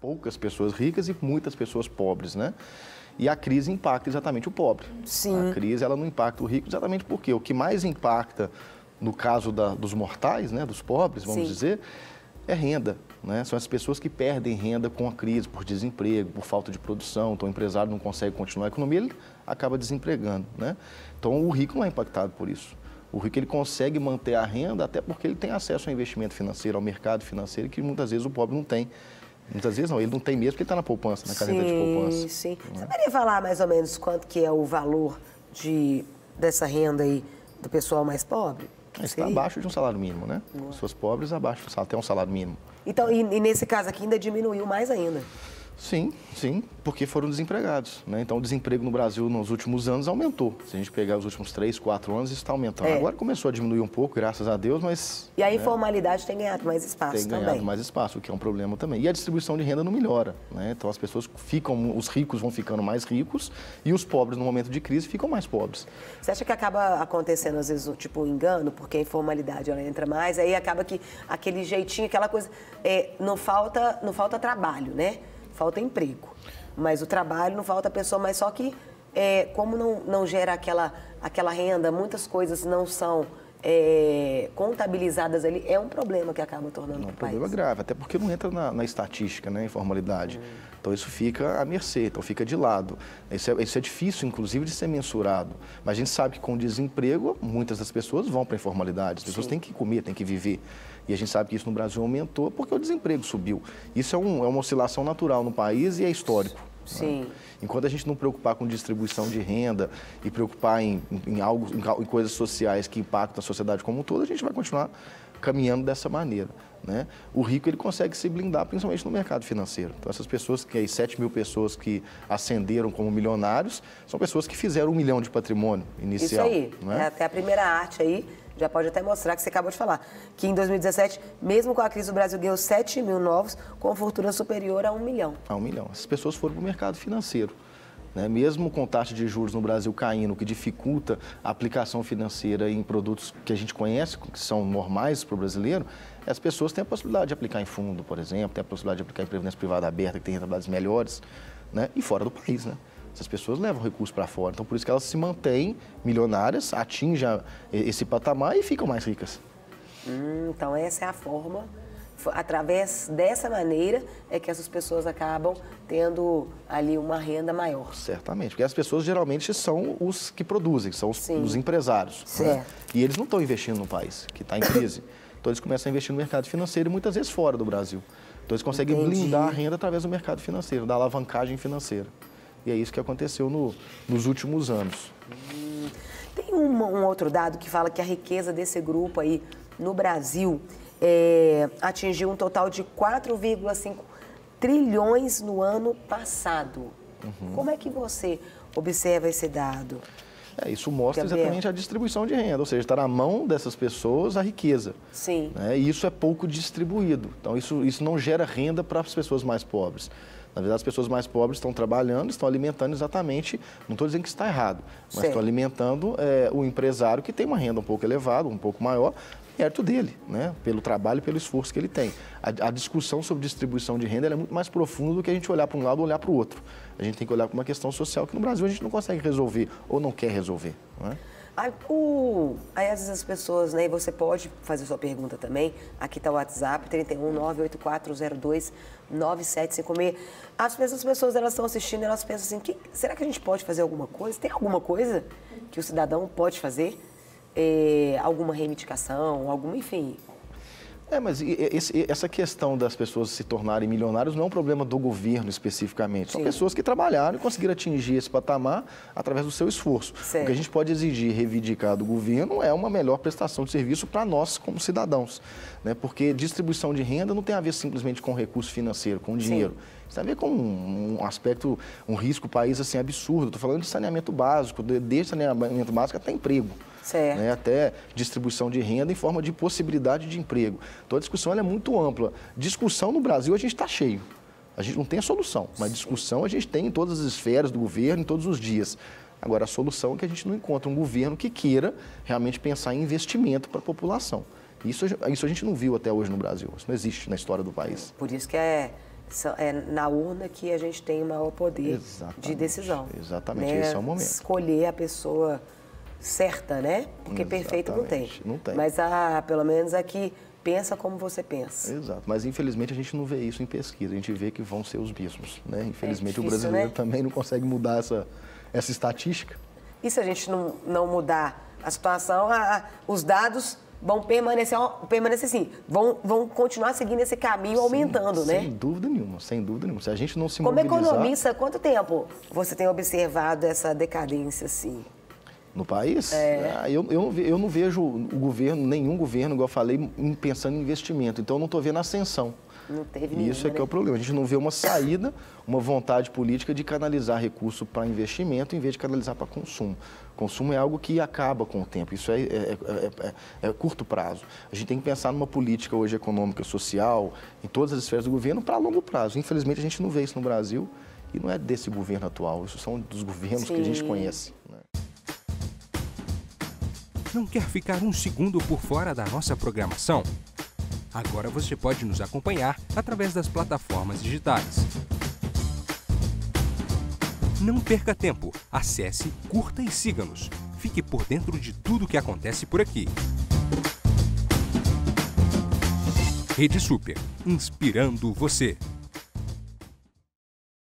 poucas pessoas ricas e muitas pessoas pobres, né? E a crise impacta exatamente o pobre. Sim. A crise, ela não impacta o rico exatamente porque o que mais impacta, no caso dos mortais, né, dos pobres, vamos dizer, é renda, né? São as pessoas que perdem renda com a crise, por desemprego, por falta de produção. Então, o empresário não consegue continuar a economia, ele acaba desempregando, né? Então, o rico não é impactado por isso. O rico, ele consegue manter a renda até porque ele tem acesso ao investimento financeiro, ao mercado financeiro, que muitas vezes o pobre não tem. Muitas vezes não, ele não tem mesmo porque ele está na poupança, na carteira de poupança. Sim. Você poderia falar mais ou menos quanto que é o valor dessa renda aí do pessoal mais pobre? Está abaixo de um salário mínimo, né? Pessoas pobres abaixo, até um salário mínimo. Então, e nesse caso aqui ainda diminuiu mais ainda? Sim, porque foram desempregados, né? Então, o desemprego no Brasil nos últimos anos aumentou. Se a gente pegar os últimos 3, 4 anos, isso está aumentando. Agora começou a diminuir um pouco, graças a Deus, mas... E a informalidade tem ganhado mais espaço também. Tem ganhado mais espaço, o que é um problema também. E a distribuição de renda não melhora, né? Então, as pessoas ficam, os ricos vão ficando mais ricos e os pobres, no momento de crise, ficam mais pobres. Você acha que acaba acontecendo, às vezes, tipo, um engano, porque a informalidade, ela entra mais, aí acaba que aquele jeitinho, aquela coisa, não falta trabalho, né? Falta emprego, mas o trabalho não falta pessoa, mas só que como não gera aquela renda, muitas coisas não são contabilizadas ali, é um problema que acaba tornando o país. É um problema grave, até porque não entra na estatística, né, a informalidade. Então isso fica à mercê, então fica de lado. Isso é difícil, inclusive, de ser mensurado. Mas a gente sabe que com o desemprego, muitas das pessoas vão para a informalidade, as pessoas têm que comer, têm que viver. E a gente sabe que isso no Brasil aumentou porque o desemprego subiu. Isso é uma oscilação natural no país e é histórico. Sim. Né? Enquanto a gente não preocupar com distribuição de renda e preocupar em coisas sociais que impactam a sociedade como um todo, a gente vai continuar caminhando dessa maneira, né? O rico, ele consegue se blindar principalmente no mercado financeiro. Então, essas pessoas, 7 mil pessoas que ascenderam como milionários, são pessoas que fizeram 1 milhão de patrimônio inicial. Isso aí, não é? Até a primeira arte aí, já pode até mostrar que você acabou de falar, que em 2017, mesmo com a crise, o Brasil ganhou 7 mil novos, com fortuna superior a 1 milhão. A 1 milhão. Essas pessoas foram para o mercado financeiro. Né? Mesmo com taxa de juros no Brasil caindo, o que dificulta a aplicação financeira em produtos que a gente conhece, que são normais para o brasileiro, as pessoas têm a possibilidade de aplicar em fundo, por exemplo, têm a possibilidade de aplicar em previdência privada aberta, que tem rentabilidades melhores, né? E fora do país, né? Essas pessoas levam recursos para fora, então por isso que elas se mantêm milionárias, atingem esse patamar e ficam mais ricas. Então essa é a forma, através dessa maneira é que essas pessoas acabam tendo ali uma renda maior. Certamente, porque as pessoas geralmente são os que produzem, são os empresários. Certo. Né? E eles não estão investindo no país, que está em crise. Então eles começam a investir no mercado financeiro e muitas vezes fora do Brasil. Então eles conseguem blindar a renda através do mercado financeiro, da alavancagem financeira. E é isso que aconteceu nos últimos anos. Tem um outro dado que fala que a riqueza desse grupo aí no Brasil atingiu um total de 4,5 trilhões no ano passado. Como é que você observa esse dado? Isso mostra exatamente a distribuição de renda, ou seja, está na mão dessas pessoas a riqueza. Sim. Né? E isso é pouco distribuído. Então, isso não gera renda para as pessoas mais pobres. Na verdade, as pessoas mais pobres estão trabalhando, estão alimentando exatamente, não estou dizendo que está errado, mas estão alimentando o empresário que tem uma renda um pouco elevada, um pouco maior, perto dele, né? Pelo trabalho e pelo esforço que ele tem. A discussão sobre distribuição de renda é muito mais profunda do que a gente olhar para um lado ou olhar para o outro. A gente tem que olhar para uma questão social que no Brasil a gente não consegue resolver ou não quer resolver. Não é? Aí às vezes as pessoas, né, e você pode fazer sua pergunta também, aqui está o WhatsApp, 31984029756. As pessoas elas estão assistindo, elas pensam assim, será que a gente pode fazer alguma coisa? Tem alguma coisa que o cidadão pode fazer? Alguma reivindicação, enfim... Mas essa questão das pessoas se tornarem milionários não é um problema do governo especificamente. São pessoas que trabalharam e conseguiram atingir esse patamar através do seu esforço. Certo. O que a gente pode exigir e reivindicar do governo é uma melhor prestação de serviço para nós como cidadãos. Né? Porque distribuição de renda não tem a ver simplesmente com recurso financeiro, com dinheiro. Isso tem a ver com um aspecto, um risco país assim, absurdo. Estou falando de saneamento básico, desde saneamento básico até emprego. Certo. Né, até distribuição de renda em forma de possibilidade de emprego. Então a discussão é muito ampla. Discussão no Brasil a gente está cheio. A gente não tem a solução, mas discussão a gente tem em todas as esferas do governo, em todos os dias. Agora a solução é que a gente não encontra um governo que queira realmente pensar em investimento para a população. Isso a gente não viu até hoje no Brasil. Isso não existe na história do país. Por isso que é É na urna que a gente tem o maior poder de decisão. Exatamente, né? Esse é o momento. Escolher a pessoa certa, né? Porque perfeito não tem. Não tem. Mas pelo menos aqui pensa como você pensa. Exato, mas infelizmente a gente não vê isso em pesquisa, a gente vê que vão ser os mesmos, né? Infelizmente difícil, o brasileiro né? também não consegue mudar essa estatística. E se a gente não mudar a situação, os dados vão permanecer assim, vão continuar seguindo esse caminho, aumentando, né? Sem dúvida nenhuma, sem dúvida nenhuma. Se a gente não se Como mobilizar... economista, quanto tempo você tem observado essa decadência, assim? No país? Eu não vejo o governo, nenhum governo, igual eu falei, pensando em investimento. Então, eu não estou vendo ascensão. Não teve nenhuma, Isso é que é o problema. A gente não vê uma saída, uma vontade política de canalizar recurso para investimento em vez de canalizar para consumo. Consumo é algo que acaba com o tempo. Isso é curto prazo. A gente tem que pensar numa política hoje econômica, social, em todas as esferas do governo, para longo prazo. Infelizmente, a gente não vê isso no Brasil e não é desse governo atual. Isso são dos governos que a gente conhece, né? Não quer ficar um segundo por fora da nossa programação? Agora você pode nos acompanhar através das plataformas digitais. Não perca tempo. Acesse, curta e siga-nos. Fique por dentro de tudo o que acontece por aqui. Rede Super, inspirando você.